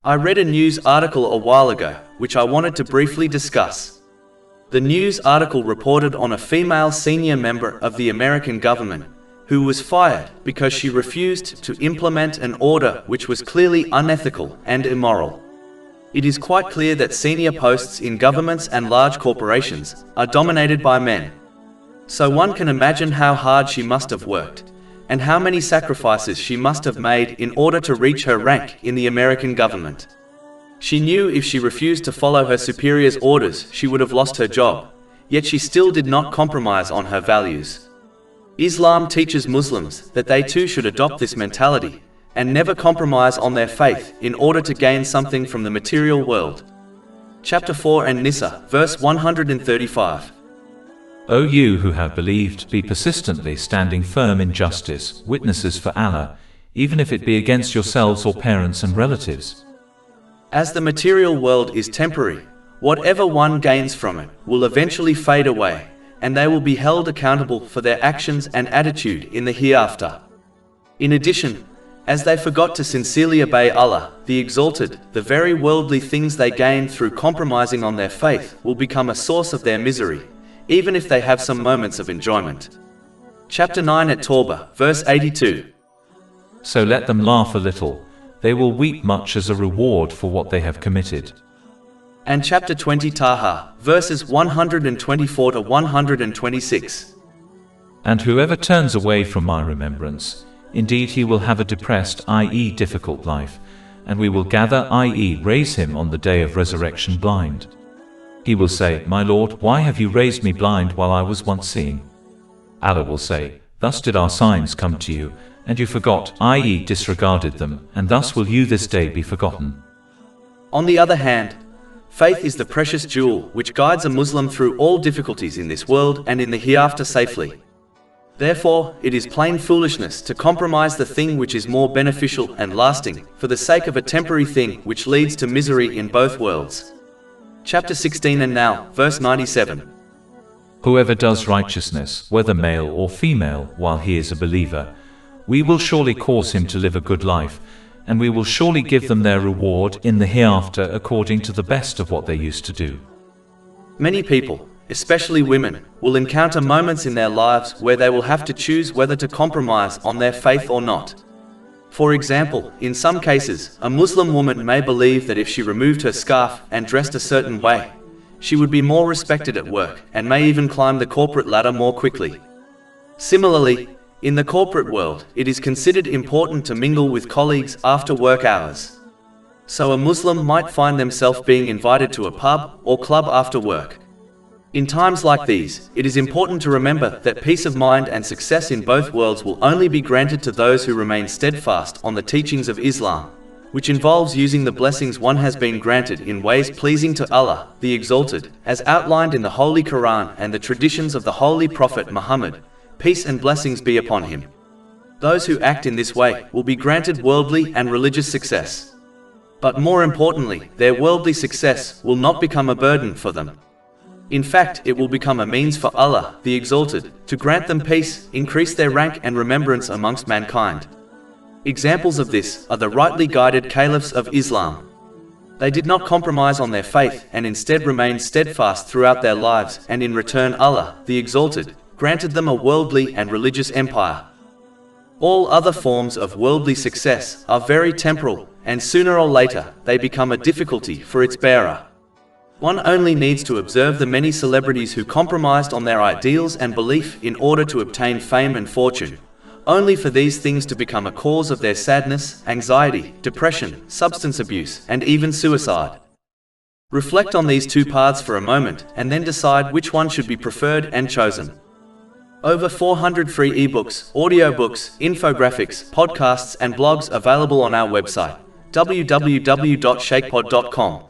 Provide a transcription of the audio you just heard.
I read a news article a while ago, which I wanted to briefly discuss. The news article reported on a female senior member of the American government who was fired because she refused to implement an order which was clearly unethical and immoral. It is quite clear that senior posts in governments and large corporations are dominated by men. So one can imagine how hard she must have worked, and how many sacrifices she must have made in order to reach her rank in the American government. She knew if she refused to follow her superior's orders, she would have lost her job, yet she still did not compromise on her values. Islam teaches Muslims that they too should adopt this mentality and never compromise on their faith in order to gain something from the material world. Chapter 4 An-Nisa, verse 135. O you who have believed, be persistently standing firm in justice, witnesses for Allah, even if it be against yourselves or parents and relatives. As the material world is temporary, whatever one gains from it will eventually fade away, and they will be held accountable for their actions and attitude in the hereafter. In addition, as they forgot to sincerely obey Allah, the Exalted, the very worldly things they gained through compromising on their faith will become a source of their misery, even if they have some moments of enjoyment. Chapter 9 At-Tawbah, verse 82. So let them laugh a little, they will weep much as a reward for what they have committed. And chapter 20 Taha, verses 124 to 126. And whoever turns away from my remembrance, indeed he will have a depressed, i.e. difficult life, and we will gather, i.e. raise him on the day of resurrection blind. He will say, My Lord, why have you raised me blind while I was once seeing? Allah will say, Thus did our signs come to you, and you forgot, i.e. disregarded them, and thus will you this day be forgotten. On the other hand, faith is the precious jewel which guides a Muslim through all difficulties in this world and in the hereafter safely. Therefore, it is plain foolishness to compromise the thing which is more beneficial and lasting for the sake of a temporary thing which leads to misery in both worlds. Chapter 16 And now, verse 97. Whoever does righteousness, whether male or female, while he is a believer, we will surely cause him to live a good life, and we will surely give them their reward in the hereafter according to the best of what they used to do. Many people, especially women, will encounter moments in their lives where they will have to choose whether to compromise on their faith or not. For example, in some cases, a Muslim woman may believe that if she removed her scarf and dressed a certain way, she would be more respected at work and may even climb the corporate ladder more quickly. Similarly, in the corporate world, it is considered important to mingle with colleagues after work hours. So a Muslim might find themselves being invited to a pub or club after work. In times like these, it is important to remember that peace of mind and success in both worlds will only be granted to those who remain steadfast on the teachings of Islam, which involves using the blessings one has been granted in ways pleasing to Allah, the Exalted, as outlined in the Holy Quran and the traditions of the Holy Prophet Muhammad, peace and blessings be upon him. Those who act in this way will be granted worldly and religious success. But more importantly, their worldly success will not become a burden for them. In fact, it will become a means for Allah, the Exalted, to grant them peace, increase their rank and remembrance amongst mankind. Examples of this are the rightly guided caliphs of Islam. They did not compromise on their faith and instead remained steadfast throughout their lives, and in return Allah, the Exalted, granted them a worldly and religious empire. All other forms of worldly success are very temporal, and sooner or later they become a difficulty for its bearer. One only needs to observe the many celebrities who compromised on their ideals and belief in order to obtain fame and fortune, only for these things to become a cause of their sadness, anxiety, depression, substance abuse, and even suicide. Reflect on these two paths for a moment and then decide which one should be preferred and chosen. Over 400 free ebooks, audiobooks, infographics, podcasts, and blogs available on our website, www.shakepod.com.